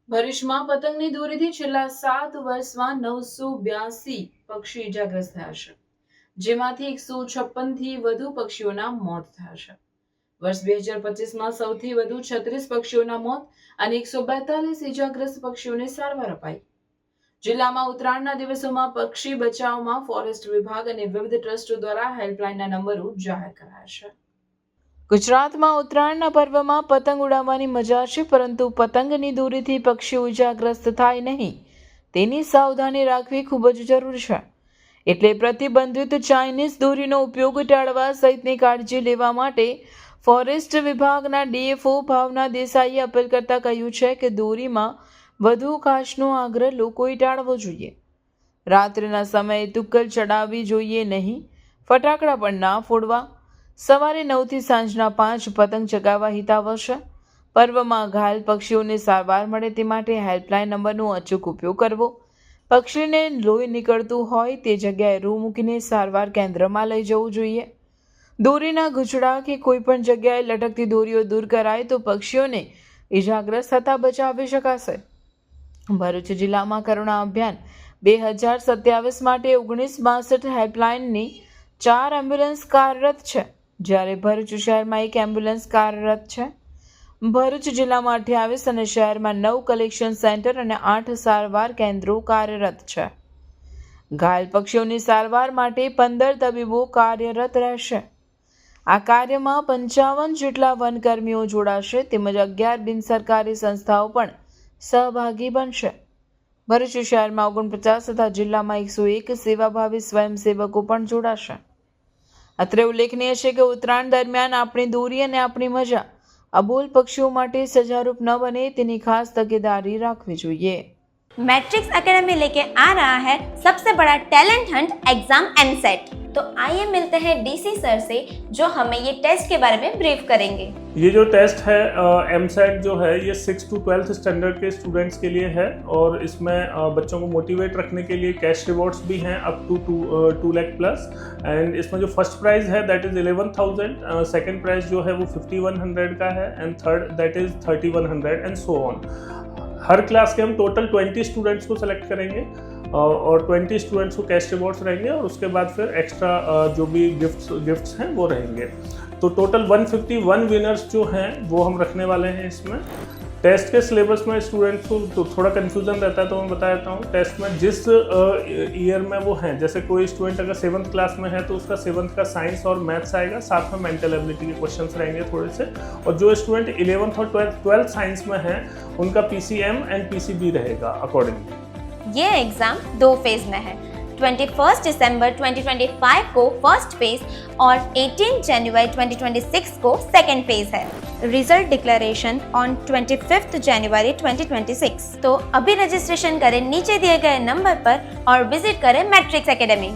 ભરૂચમાં પતંગની દોરીથી છેલ્લા 7 વર્ષમાં 982 પક્ષી ઇજાગ્રસ્ત થયા છે, જેમાંથી 156 થી વધુ પક્ષીઓના મોત થયા છે. વર્ષ 2025માં સૌથી વધુ 36 પક્ષીઓના મોત અને 142 ઇજાગ્રસ્ત પક્ષીઓને સારવાર અપાઈ. જિલ્લામાં ઉત્તરાયણના દિવસોમાં પક્ષી બચાવમાં ફોરેસ્ટ વિભાગ અને વિવિધ ટ્રસ્ટો દ્વારા હેલ્પલાઇનના નંબરો જાહેર કરાયા છે. ગુજરાતમાં ઉત્તરાયણના પર્વમાં પતંગ ઉડાવવાની મજા છે, પરંતુ પતંગની દોરીથી પક્ષીઓ ઇજાગ્રસ્ત થાય નહીં તેની સાવધાની રાખવી ખૂબ જ જરૂરી છે. એટલે પ્રતિબંધિત ચાઇનીઝ દોરીનો ઉપયોગ ટાળવા સહિતની કાળજી લેવા માટે ફોરેસ્ટ વિભાગના ડીએફઓ ભાવના દેસાઈએ અપીલ કરતા કહ્યું છે કે દોરીમાં વધુ કાચનો આગ્રહ લોકોએ ટાળવો જોઈએ. રાત્રિના સમયે તુક્કલ ચડાવવી જોઈએ નહીં, ફટાકડા પણ ના ફોડવા. સવારે 9 થી સાંજના 5 પતંગ ચગાવવા હિતાવહ છે. પર્વમાં ઘાયલ પક્ષીઓને સારવાર મળે તે માટે હેલ્પલાઇન નંબરનો અચૂક ઉપયોગ કરવો. પક્ષીને લોહી નીકળતું હોય તે જગ્યાએ રૂ મૂકીને સારવાર કેન્દ્રમાં લઈ જવું જોઈએ. દોરીના ગૂંચળા કે કોઈ પણ જગ્યાએ લટકતી દોરીઓ દૂર કરાય તો પક્ષીઓને ઇજાગ્રસ્ત થતા બચાવી શકાશે. ભરૂચ જિલ્લામાં કરુણા અભિયાન 2027 માટે 1962 હેલ્પલાઇનની 4 એમ્બ્યુલન્સ કાર્યરત છે, જ્યારે ભરૂચ શહેરમાં 1 એમ્બ્યુલન્સ કાર્યરત છે. ભરૂચ જિલ્લામાં 28 અને શહેરમાં 9 કલેક્શન સેન્ટર અને 8 સારવાર કેન્દ્રો કાર્યરત છે. ઘાયલ પક્ષીઓની સારવાર માટે 15 તબીબો કાર્યરત રહેશે. આ કાર્યમાં 55 જેટલા વનકર્મીઓ જોડાશે, તેમજ 11 બિનસરકારી સંસ્થાઓ પણ સહભાગી બનશે. ભરૂચ શહેરમાં 49 તથા જિલ્લામાં 101 સેવાભાવી સ્વયંસેવકો પણ જોડાશે. અત્રે ઉલ્લેખનીય છે કે ઉત્તરાયણ દરમિયાન આપણી દોરી અને આપણી મજા અબોલ પક્ષીઓ માટે સજારૂપ ન બને તેની ખાસ તકેદારી રાખવી જોઈએ. मैट्रिक्स एकेडमी लेके आ रहा है सबसे बड़ा टैलेंट हंट एग्जाम एमसेट। तो आइए मिलते हैं डीसी सर से जो हमें ये टेस्ट के बारे में ब्रीफ करेंगे। ये जो टेस्ट है एमसेट जो है ये 6 to 12th स्टैंडर्ड के स्टूडेंट्स के लिए है और इसमें बच्चों को मोटिवेट रखने के लिए कैश रिवॉर्ड्स भी हैं up to 2 lakh plus. And इसमें जो फर्स्ट प्राइज़ है दैट इज़ 11,000, सेकंड प्राइज़ जो है वो 5,100 का है and third that is 3,100 and so on. हर क्लास के हम टोटल 20 स्टूडेंट्स को सेलेक्ट करेंगे और 20 स्टूडेंट्स को कैश रिवॉर्ड्स रहेंगे और उसके बाद फिर एक्स्ट्रा जो भी गिफ्ट्स हैं वो रहेंगे। तो टोटल 151 विनर्स जो हैं वो हम रखने वाले हैं इसमें। टेस्ट के सिलेबस में स्टूडेंट्स को तो थोड़ा कन्फ्यूज़न रहता है, तो मैं बता देता हूँ। टेस्ट में जिस ईयर में वो हैं, जैसे कोई स्टूडेंट अगर 7th क्लास में है तो उसका 7th का साइंस और मैथ्स आएगा, साथ में मेंटल एबिलिटी के क्वेश्चंस रहेंगे थोड़े से। और जो स्टूडेंट 11th और 12th साइंस में हैं उनका PCM एंड PCB रहेगा अकॉर्डिंगली। ये एग्जाम 2 फेज में है। 21 दिसंबर 2025 को फर्स्ट फेज और 18 जनवरी 2026 को सेकेंड फेज है। रिजल्ट डिक्लेरेशन ऑन 25 जनवरी 2026। तो अभी रजिस्ट्रेशन करें नीचे दिए गए नंबर पर और विजिट करें मैट्रिक्स एकेडमी।